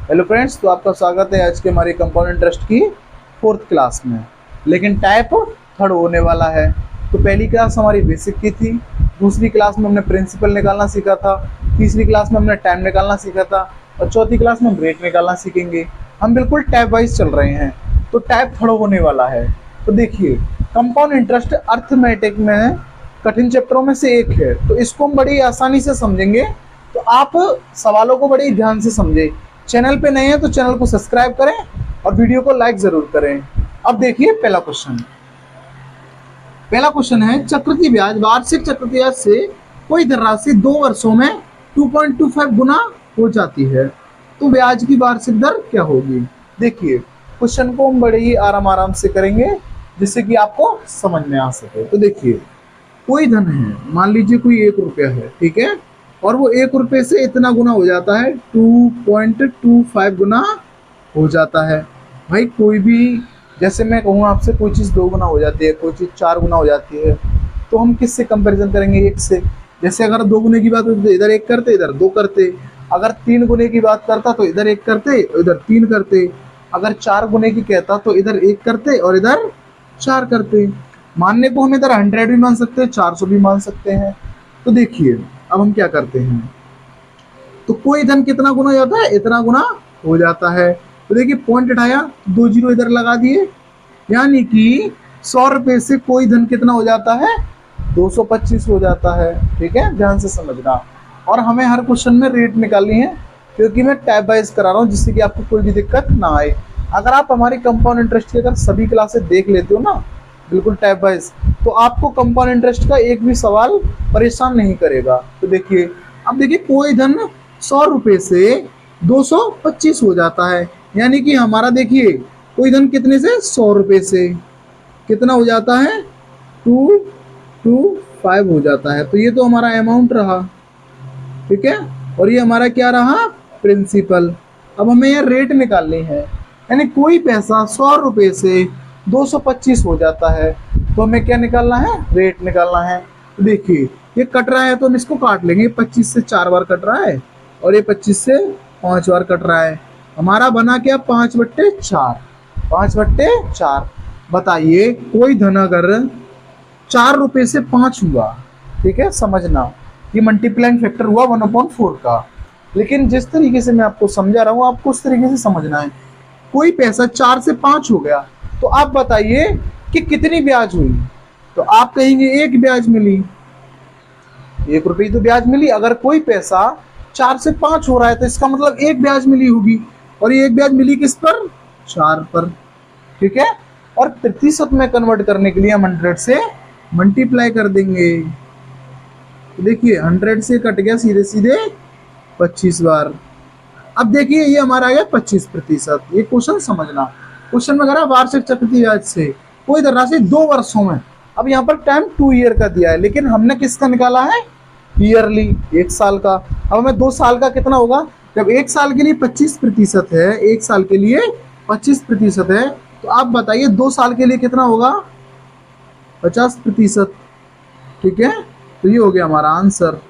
Hello friends, तो आपका स्वागत है आज के हमारे कंपाउंड इंटरेस्ट की फोर्थ क्लास में। लेकिन टाइप थर्ड होने वाला है। तो पहली क्लास हमारी बेसिक की थी, दूसरी क्लास में हमने प्रिंसिपल निकालना सीखा था, तीसरी क्लास में हमने टाइम निकालना सीखा था और चौथी क्लास में हम रेट निकालना सीखेंगे। हम बिल्कुल टाइप वाइज चल रहे हैं, तो टाइप थर्ड होने वाला है। तो देखिए, कंपाउंड इंटरेस्ट अर्थमेटिक में कठिन चैप्टरों में से एक है, तो इसको हम बड़ी आसानी से समझेंगे। तो आप सवालों को बड़ी ध्यान से समझें। चैनल पे नए हैं तो चैनल को सब्सक्राइब करें और वीडियो को लाइक जरूर करें। अब देखिए पहला क्वेश्चन है, चक्रवृद्धि ब्याज वार्षिक चक्रवृद्धि ब्याज से कोई धनराशि 2 वर्षों में 2.25 गुना हो जाती है, तो ब्याज की वार्षिक दर क्या होगी। देखिए, क्वेश्चन को हम बड़े ही आराम से करेंगे जिससे कि आपको समझ में आ सके। तो देखिए, कोई धन है, मान लीजिए कोई 1 रुपया है, ठीक है, और वो 1 रुपये से इतना गुना हो जाता है, 2.25 गुना हो जाता है। भाई कोई भी, जैसे मैं कहूँ आपसे, कोई चीज़ 2 गुना हो जाती है, कोई चीज़ 4 गुना हो जाती है, तो हम किससे कंपैरिजन करेंगे? 1 से। जैसे अगर 2 गुने की बात होती तो इधर 1 करते, इधर 2 करते। अगर 3 गुने की बात करता तो इधर 1 करते, इधर 3 करते। अगर 4 गुने की कहता तो इधर 1 करते और इधर 4 करते। मानने को हम इधर 100 भी मान सकते हैं, 400 भी मान सकते हैं। तो देखिए, अब हम क्या करते हैं, तो कोई धन कितना गुना हो जाता है? इतना गुना हो जाता है। तो देखिए, पॉइंट हटाया, 2 जीरो इधर लगा दिए, यानी कि 100 रुपये से कोई धन कितना हो जाता है? 225 हो जाता है। ठीक है, ध्यान से समझना। और हमें हर क्वेश्चन में रेट निकालनी है, क्योंकि मैं टाइप वाइज करा रहा हूँ जिससे कि आपको कोई भी दिक्कत ना आए। अगर आप हमारी कंपाउंड इंटरेस्ट की अगर सभी क्लासेस देख लेते हो ना, बिल्कुल टाइप वाइज, तो आपको कंपाउंड इंटरेस्ट का एक भी सवाल परेशान नहीं करेगा। तो देखिए, अब देखिए, कोई धन 100 रुपये से 225 हो जाता है, यानी कि हमारा देखिए, कोई धन कितने से? 100 रुपये से कितना हो जाता है? 225 हो जाता है। तो ये तो हमारा अमाउंट रहा, ठीक है, और ये हमारा क्या रहा? प्रिंसिपल। अब हमें ये रेट निकालनी है, यानी कोई पैसा 100 रुपये से 225 हो जाता है, तो हमें क्या निकालना है? रेट निकालना है। तो देखिए, ये कट रहा है तो हम इसको काट लेंगे। 25 से 4 बार कट रहा है और ये 25 से 5 बार कट रहा है। हमारा बना क्या? 5/4। 5/4। बताइए, कोई धन अगर 4 रुपये से 5 हुआ, ठीक है, समझना, ये मल्टीप्लाइंग फैक्टर हुआ 1/4 का। लेकिन जिस तरीके से मैं आपको समझा रहा हूँ, आपको उस तरीके से समझना है। कोई पैसा 4 से 5 हो गया, तो आप बताइए कि कितनी ब्याज हुई? तो आप कहेंगे 1 ब्याज मिली, 1 रुपये तो ब्याज मिली। अगर कोई पैसा 4 से 5 हो रहा है तो इसका मतलब 1 ब्याज मिली होगी, और ये 1 ब्याज मिली किस पर? 4 पर, ठीक है। और प्रतिशत में कन्वर्ट करने के लिए हम 100 से मल्टीप्लाई कर देंगे। तो देखिए, 100 से कट गया सीधे सीधे 25 बार। अब देखिए, ये हमारा आ गया 25%। ये क्वेश्चन समझना, क्वेश्चन में करा वार्षिक चक्रवृद्धि ब्याज से कोई धनराशि 2 वर्षों में। अब यहाँ पर टाइम 2 ईयर का दिया है, लेकिन हमने किसका निकाला है? ईयरली, 1 साल का। अब हमें 2 साल का कितना होगा? जब 1 साल के लिए 25% है, 1 साल के लिए 25% है, तो आप बताइए 2 साल के लिए कितना होगा? 50%, ठीक है। तो ये हो गया हमारा आंसर।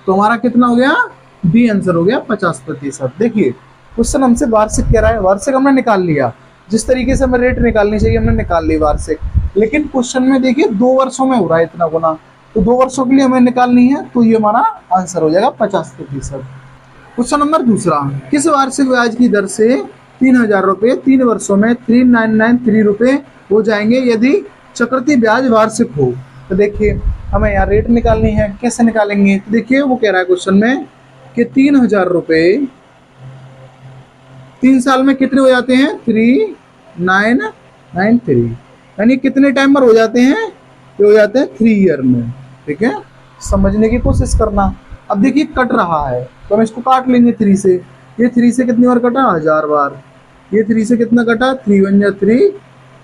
तो हमारा कितना हो गया? बी आंसर हो गया 50%। देखिए, क्वेश्चन हमसे वार्षिक कह रहा है, वार्षिक हमने निकाल लिया। जिस तरीके से हमें रेट निकालनी चाहिए हमने निकाल ली वार्षिक, लेकिन क्वेश्चन में देखिए 2 वर्षों में हो रहा है इतना गुना, तो 2 वर्षों के लिए हमें निकालनी है, तो ये हमारा आंसर हो जाएगा 50%। क्वेश्चन नंबर दूसरा, किस वार्षिक ब्याज की दर से 3000 रुपये 3 वर्षों में 3993 रुपये हो जाएंगे यदि चक्रवृद्धि ब्याज वार्षिक हो। तो देखिए, हमें यहाँ रेट निकालनी है, कैसे निकालेंगे? तो देखिए, वो कह रहा है क्वेश्चन में कि 3000 रुपये 3 साल में कितने हो जाते हैं? 3993, यानी कितने टाइम पर हो जाते हैं? ये हो जाते हैं 3 ईयर में, ठीक है। समझने की कोशिश करना। अब देखिए, कट रहा है तो हम इसको काट लेंगे 3 से। ये 3 से कितनी बार कटा? 1000 बार। ये 3 से कितना कटा? 3 1 जा 3,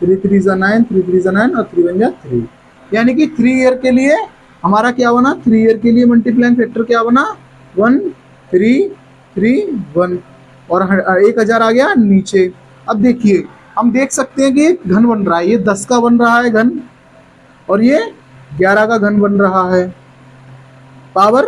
3 3 जा 9, 3 3 जा 9 और 3 1 जा 3, यानी कि 3 ईयर के लिए हमारा क्या बना? 3 ईयर के लिए मल्टीप्लाइंग फैक्टर क्या बना? 1331, और 1000 आ गया नीचे। अब देखिए, हम देख सकते हैं कि एक घन बन रहा है, ये 10 का बन रहा है घन, और ये 11 का घन बन रहा है। पावर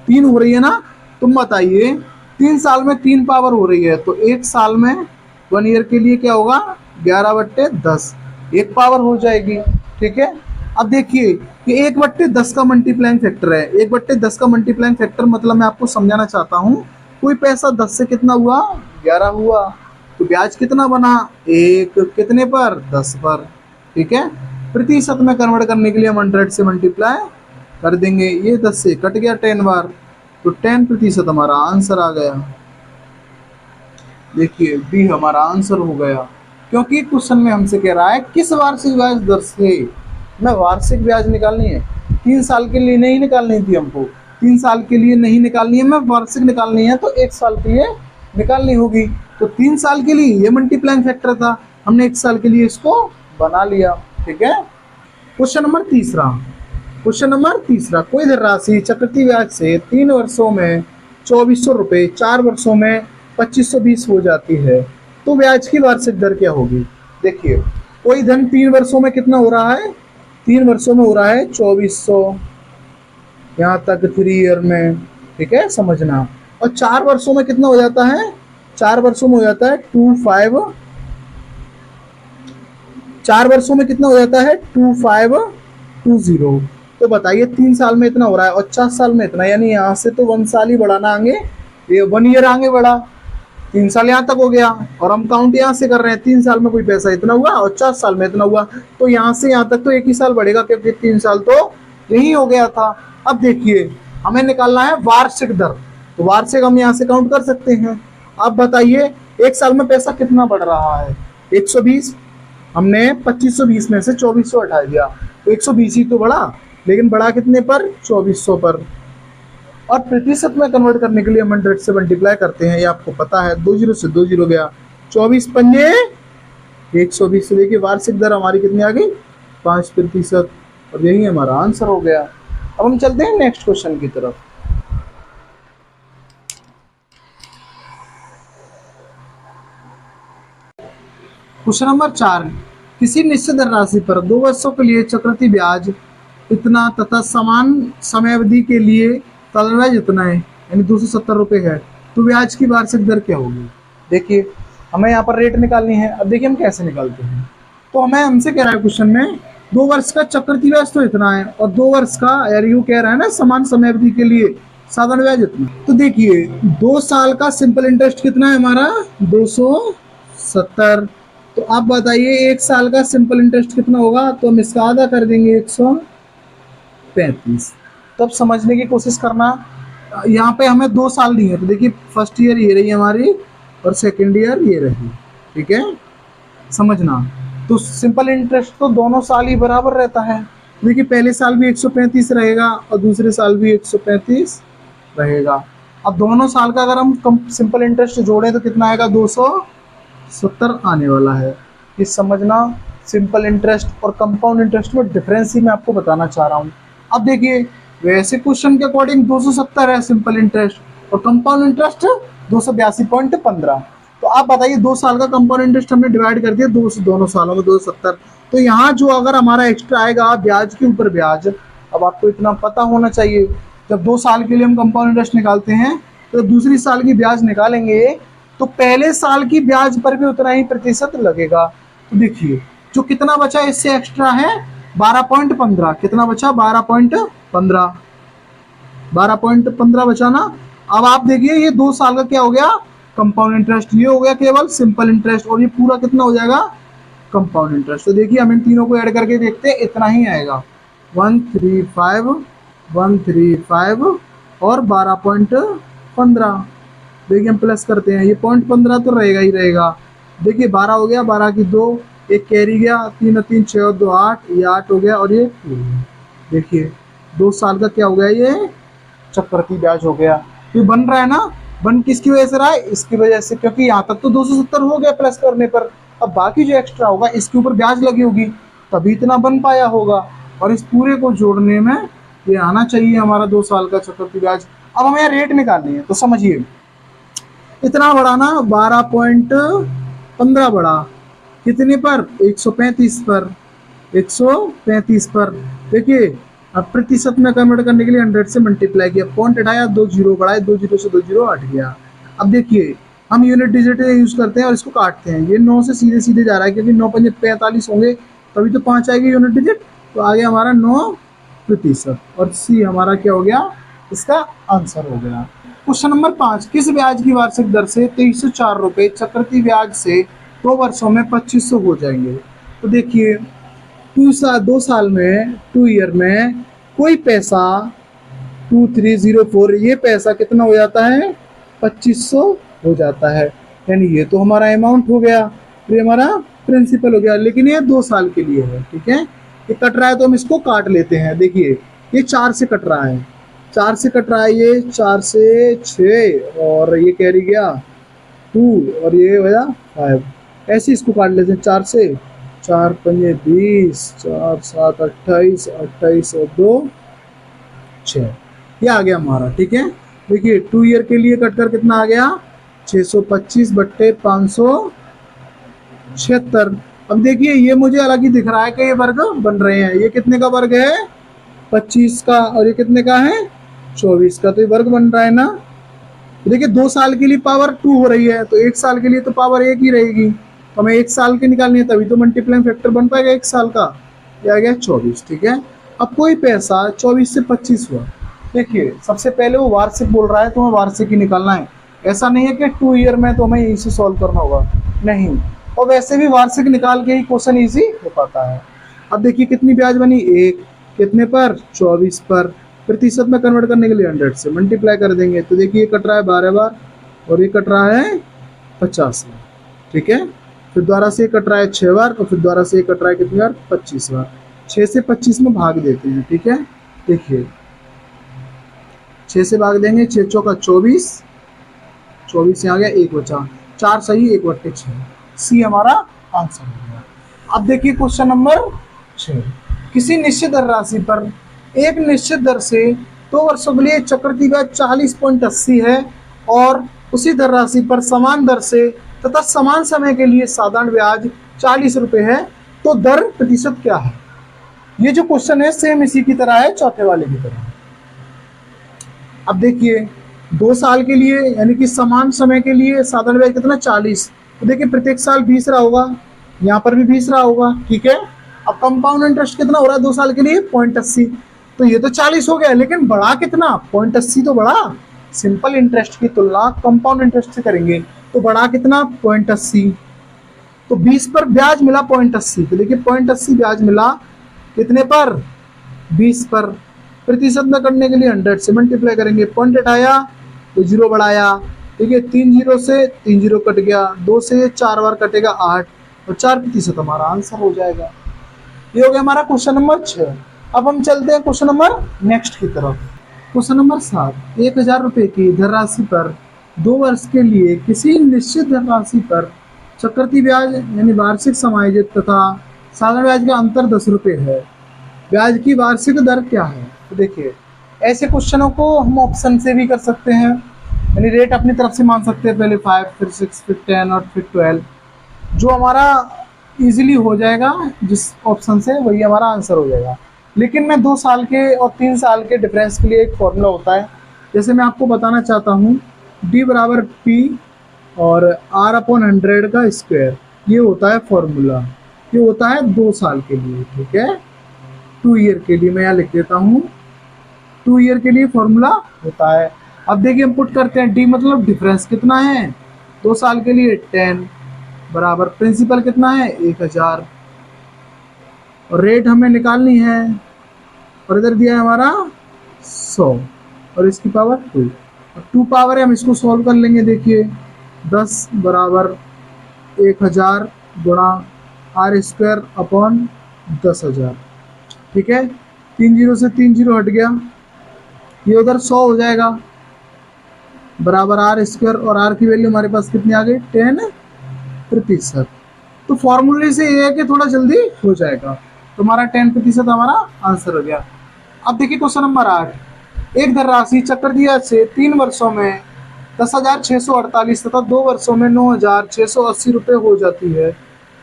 3 हो रही है ना, तुम बताइए 3 साल में 3 पावर हो रही है, तो 1 साल में 1 ईयर के लिए क्या होगा 11/10, 1 पावर हो जाएगी। ठीक है। अब देखिए कि 1/10 का मल्टीप्लाइंग फैक्टर है। 1/10 का मल्टीप्लाइंग फैक्टर मतलब मैं आपको समझाना चाहता हूँ, कोई पैसा 10 से कितना हुआ 11 हुआ, तो ब्याज कितना बना 1 कितने पर 10 पर। ठीक है। प्रतिशत में कन्वर्ट करने के लिए हम 100 से मल्टीप्लाई कर देंगे, ये 10 से कट गया 10 बार, तो 10% हमारा आंसर आ गया। देखिए बी हमारा आंसर हो गया, क्योंकि क्वेश्चन में हमसे कह रहा है किस वार्षिक ब्याज दर से मैं वार्षिक ब्याज निकालनी है। 3 साल के लिए नहीं निकालनी थी हमको, 3 साल के लिए नहीं निकालनी है, मैं वार्षिक निकालनी है तो 1 साल के लिए निकालनी होगी। तो 3 साल के लिए ये मल्टीप्लाइंग फैक्टर था, हमने 1 साल के लिए इसको बना लिया। ठीक है। क्वेश्चन नंबर तीसरा, कोई धनराशि चक्रवृद्धि ब्याज से 3 वर्षों में 2400 रुपये, 4 वर्षों में 2520 हो जाती है, तो ब्याज की वार्षिक दर क्या होगी। देखिए कोई धन 3 वर्षों में कितना हो रहा है, 3 वर्षों में हो रहा है 2400, यहाँ तक 3 ईयर में। ठीक है, समझना। और 4 वर्षों में कितना हो जाता है, 4 वर्षों में हो जाता है 25, 4 वर्षों में कितना हो जाता है 2520। तो बताइए 3 साल में इतना हो रहा है और 4 साल में इतना, यानी यहाँ से तो 1 साल ही बढ़ाना आगे, ये 1 ईयर आगे बढ़ा, 3 साल यहाँ तक हो गया, और हम काउंट यहाँ से कर रहे हैं 3 साल में कोई पैसा इतना हुआ और 4 साल में इतना हुआ, तो यहाँ से यहाँ तक तो 1 ही साल बढ़ेगा, क्योंकि 3 साल तो यही हो गया था। अब देखिए हमें निकालना है वार्षिक दर, तो वार्षिक हम यहाँ से काउंट कर सकते हैं। अब बताइए 1 साल में पैसा कितना बढ़ रहा है 120, हमने 2520 में से 2400 हटा दिया, तो 120 ही तो बढ़ा, लेकिन बढ़ा कितने पर 2400 पर। और प्रतिशत में कन्वर्ट करने के लिए हम 100 से मल्टीप्लाई करते हैं, ये आपको पता है, 2 जीरो से 2 जीरो गया, 24 पंजे 120। देखिए वार्षिक दर हमारी कितनी आ गई 5%, और यही हमारा आंसर हो गया। अब हम चलते हैं नेक्स्ट क्वेश्चन की तरफ। क्वेश्चन नंबर 4, किसी निश्चित धनराशि पर 2 वर्षों के लिए चक्रवृद्धि ब्याज इतना तथा समान समयावधि के लिए साधारण ब्याज इतना है, यानी 270 रुपये है, तो ब्याज की वार्षिक दर क्या होगी। देखिए हमें यहाँ पर रेट निकालनी है। अब देखिए हम कैसे निकालते हैं, तो हमें हमसे कह रहा है क्वेश्चन में 2 वर्ष का चक्रवृद्धि ब्याज तो इतना है, और 2 वर्ष का यार यू कह रहा है ना समान समयावधि के लिए साधारण ब्याज इतना। तो देखिए 2 साल का सिंपल इंटरेस्ट कितना है हमारा 270, तो आप बताइए 1 साल का सिंपल इंटरेस्ट कितना होगा, तो हम इसका आधा कर देंगे 135। तो अब समझने की कोशिश करना, यहाँ पे हमें 2 साल दिए हैं, तो देखिए फर्स्ट ईयर ये रही हमारी और सेकेंड ईयर ये रही। ठीक है, समझना। तो सिंपल इंटरेस्ट तो दोनों साल ही बराबर रहता है, देखिए पहले साल भी 135 रहेगा और दूसरे साल भी 135 रहेगा। अब दोनों साल का अगर हम सिंपल इंटरेस्ट जोड़ें तो कितना आएगा 270 आने वाला है। ये समझना, सिंपल इंटरेस्ट और कंपाउंड इंटरेस्ट में डिफरेंस ही मैं आपको बताना चाह रहा हूँ। अब देखिए वैसे क्वेश्चन के अकॉर्डिंग 270 है सिंपल इंटरेस्ट और कंपाउंड इंटरेस्ट 282.15। तो आप बताइए 2 साल का कंपाउंड इंटरेस्ट हमने डिवाइड कर दिया दोनों सालों में 270, तो यहाँ जो अगर हमारा एक्स्ट्रा आएगा ब्याज के ऊपर ब्याज, अब आपको इतना पता होना चाहिए, जब 2 साल के लिए हम कंपाउंड इंटरेस्ट निकालते हैं तो दूसरी साल की ब्याज निकालेंगे तो पहले साल की ब्याज पर भी उतना ही प्रतिशत लगेगा। तो देखिए जो कितना बचा इससे एक्स्ट्रा है 12.15, कितना बचा 12.15 बचा ना। अब आप देखिए ये 2 साल का क्या हो गया कंपाउंड इंटरेस्ट, ये हो गया केवल सिंपल इंटरेस्ट, और ये पूरा कितना हो जाएगा कंपाउंड इंटरेस्ट। तो देखिए हम इन तीनों को ऐड करके देखते हैं, इतना ही आएगा 135 और 12.15। देखिए हम प्लस करते हैं, ये 0.15 तो रहेगा ही रहेगा। देखिए 12 हो गया, 12 की 2, एक कैरी गया, 3 और 3 6 और 2 8, ये 8 हो गया और ये 2। देखिए 2 साल का क्या हो गया ये चक्रवृद्धि ब्याज हो गया। ये बन रहा है ना, बन किसकी वजह से रहा है, इसकी वजह से, क्योंकि यहाँ तक तो 270 हो गया प्लस करने पर, अब बाकी जो एक्स्ट्रा होगा इसके ऊपर ब्याज लगी होगी तभी इतना बन पाया होगा, और इस पूरे को जोड़ने में ये आना चाहिए हमारा 2 साल का चक्रवृद्धि ब्याज। अब हमें यहाँ रेट निकालनी है, तो समझिए इतना बढ़ा ना 12.15 बढ़ा, कितने पर 135 पर, 135 पर। देखिए अब प्रतिशत में कन्वर्ट करने के लिए 100 से मल्टीप्लाई किया, पॉइंट हटाया, 2 जीरो बढ़ाए, 2 जीरो से 2 जीरो हट गया। अब देखिए हम यूनिट डिजिट यूज करते हैं और इसको काटते हैं, ये 9 से सीधे सीधे जा रहा है क्योंकि 9 पंजे 45 होंगे तभी तो 5 आएगी यूनिट डिजिट, तो आ गया हमारा 9%। और सी हमारा क्या हो गया, इसका आंसर हो गया। क्वेश्चन नंबर 5, किस ब्याज की वार्षिक दर से 2304 रुपये चक्रवृद्धि ब्याज से 2 वर्षों में 2500 हो जाएंगे? तो देखिए 2 साल में 2 ईयर में कोई पैसा 2304, ये पैसा कितना हो जाता है, 2500 हो जाता है, यानी ये तो हमारा अमाउंट हो गया, तो ये हमारा प्रिंसिपल हो गया, लेकिन ये 2 साल के लिए है। ठीक है, ये कट रहा है तो हम इसको काट लेते हैं। देखिए ये 4 से कट रहा है, 4 से कट रहा है, ये 4 से 6 और ये कैरी गया 2 और ये हो गया 5, ऐसे इसको काट लेते हैं। 4 से 4 पंजे 20, 4 7 28, 28 और 2 6, ये आ गया हमारा। ठीक है, देखिए 2 ईयर के लिए कट कर कितना आ गया, 625 बट्टे 576। अब देखिए ये मुझे अलग ही दिख रहा है कि ये वर्ग बन रहे हैं, ये कितने का वर्ग है, 25 का, और ये कितने का है, 24 का, तो ये वर्ग बन रहा है ना। देखिए 2 साल के लिए पावर 2 हो रही है, तो 1 साल के लिए तो पावर 1 ही रहेगी, तो हमें 1 साल की निकालनी है, तभी तो मल्टीप्लाइंग फैक्टर बन पाएगा 1 साल का, ये आ गया 24। ठीक है, अब कोई पैसा 24 से 25 हुआ, देखिए सबसे पहले वो वार्षिक बोल रहा है तो हमें वार्षिक ही निकालना है, ऐसा नहीं है कि 2 ईयर में तो हमें यहीं से सॉल्व करना होगा, नहीं, और वैसे भी वार्षिक निकाल के ही क्वेश्चन इजी हो पाता है। अब देखिए कितनी ब्याज बनी, 1, कितने पर, 24 पर, प्रतिशत में कन्वर्ट करने के लिए 100 से मल्टीप्लाई कर देंगे, तो देखिए कट रहा है 12 बार और ये कट रहा है 50 बार। ठीक है, फिर द्वारा से कट रहा है 6 बार और फिर द्वारा से कट रहा है कितनी बार, 25 बार। 6 से 25 में भाग देते हैं। ठीक है, देखिए 6 से भाग देंगे, 6 चौका 24, 24 से आ गया 1 बचा, 4 सही 1/6, सी हमारा आंसर हो गया। अब देखिए क्वेश्चन नंबर 6, किसी निश्चित दर राशि पर एक निश्चित दर से 2 वर्षों के लिए चक्रवृद्धि ब्याज 40.80 है और उसी दर राशि पर समान दर से तथा समान समय के लिए साधारण ब्याज 40 रुपये है, तो दर प्रतिशत क्या है? ये जो क्वेश्चन है सेम इसी की तरह है, चौथे वाले की तरह। अब देखिए 2 साल के लिए यानी कि समान समय के लिए साधारण ब्याज कितना, 40, तो देखिए प्रत्येक साल 20 रहा होगा, यहाँ पर भी 20 रहा होगा। ठीक है, अब कंपाउंड इंटरेस्ट कितना हो रहा है 2 साल के लिए, 0.80, तो ये तो 40 हो गया, लेकिन बढ़ा कितना, 0.80 तो बढ़ा, सिंपल इंटरेस्ट की तुलना कंपाउंड इंटरेस्ट से करेंगे तो बढ़ा कितना, 0.80, तो 20 पर ब्याज मिला 0.80, तो देखिए 0.80 ब्याज मिला कितने पर, 20 पर, प्रतिशत में करने के लिए 100 से मल्टीप्लाई करेंगे, पॉइंट हटाया तो 0 बढ़ाया, ठीक है, 3 जीरो से 3 जीरो कट गया, 2 से 4 बार कटेगा 8 और 4% हमारा आंसर हो जाएगा। ये हो गया हमारा क्वेश्चन नंबर 6। अब हम चलते हैं क्वेश्चन नंबर नेक्स्ट की तरफ। क्वेश्चन नंबर 7, 1000 रुपये की धनराशि पर 2 वर्ष के लिए किसी निश्चित धनराशि पर चक्रवृद्धि ब्याज यानी वार्षिक समायोजित तथा साधारण ब्याज का अंतर 10 रुपये है, ब्याज की वार्षिक दर क्या है? तो देखिए ऐसे क्वेश्चनों को हम ऑप्शन से भी कर सकते हैं, यानी रेट अपनी तरफ से मान सकते हैं, पहले 5 फिर 6 फिर 10 और फिर 12, जो हमारा इजीली हो जाएगा जिस ऑप्शन से वही हमारा आंसर हो जाएगा। लेकिन मैं 2 साल के और 3 साल के डिफरेंस के लिए एक फॉर्मूला होता है, जैसे मैं आपको बताना चाहता हूँ, D बराबर P और R/100 का स्क्वायर, ये होता है फॉर्मूला, ये होता है 2 साल के लिए। ठीक है, 2 ईयर के लिए मैं यहाँ लिख देता हूँ, 2 ईयर के लिए फॉर्मूला होता है। अब देखिए हम पुट करते हैं, D मतलब डिफरेंस कितना है 2 साल के लिए, 10 बराबर प्रिंसिपल कितना है 1000 और रेट हमें निकालनी है, और इधर दिया है हमारा 100 और इसकी पावर 2, और 2 पावर है, हम इसको सॉल्व कर लेंगे। देखिए 10 बराबर 1000 गुणा R²/10,000। ठीक है, 3 जीरो से 3 जीरो हट गया, ये उधर 100 हो जाएगा, बराबर R² और R की वैल्यू हमारे पास कितनी आ गई, 10%। तो फॉर्मूले से ये है कि थोड़ा जल्दी हो जाएगा, तो हमारा 10% हमारा आंसर हो गया। अब देखिए क्वेश्चन नंबर 8, एक धनराशि चक्रवृद्धि ब्याज से 3 वर्षों में 10,648 तथा 2 वर्षों में 9,680 रुपये हो जाती है,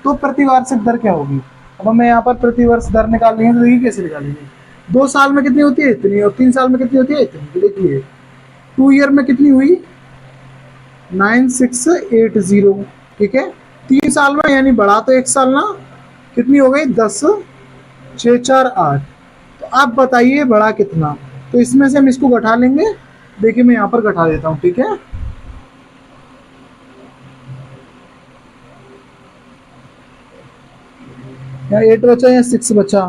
तो प्रतिवार्षिक दर क्या होगी? अब हमें यहाँ पर प्रतिवर्ष दर निकालनी है, तो देखिए कैसे निकालेंगे। 2 साल में कितनी होती है इतनी, और 3 साल में कितनी होती है इतनी। तो देखिए 2 ईयर में कितनी हुई 9680, ठीक है। 3 साल में यानी बढ़ा तो 1 साल ना, कितनी हो गई 10 6 4 8। तो आप बताइए बढ़ा कितना। तो इसमें से हम इसको घटा लेंगे। देखिए मैं यहाँ पर घटा देता हूँ, ठीक है। यहाँ 8 बचा, यहाँ 6 बचा,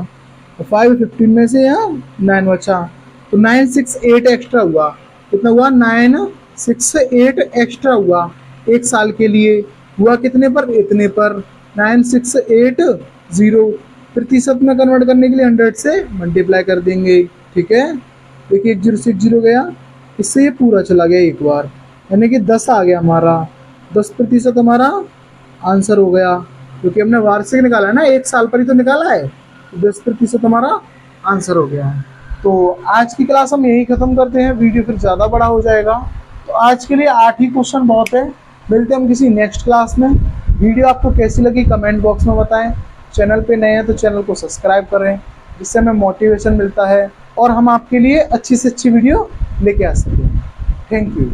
तो 5 15 में से यहाँ 9 बचा, तो 968 एक्स्ट्रा हुआ। कितना हुआ 968 एक्स्ट्रा हुआ 1 साल के लिए। हुआ कितने पर, इतने पर 9680। प्रतिशत में कन्वर्ट करने के लिए 100 से मल्टीप्लाई कर देंगे, ठीक है। देखिए 1 0 से 1 0 गया, इससे ये पूरा चला गया एक बार, यानी कि 10 आ गया हमारा। 10% हमारा आंसर हो गया, क्योंकि हमने वार्षिक निकाला है ना, 1 साल पर ही तो निकाला है। तो 10% हमारा आंसर हो गया है। तो आज की क्लास हम यही खत्म करते हैं, वीडियो फिर ज़्यादा बड़ा हो जाएगा। तो आज के लिए 8 ही क्वेश्चन बहुत है। मिलते हैं हम किसी नेक्स्ट क्लास में। वीडियो आपको कैसी लगी कमेंट बॉक्स में बताएं। चैनल पे नए हैं तो चैनल को सब्सक्राइब करें, जिससे हमें मोटिवेशन मिलता है और हम आपके लिए अच्छी से अच्छी वीडियो लेके आ सकें। Thank you.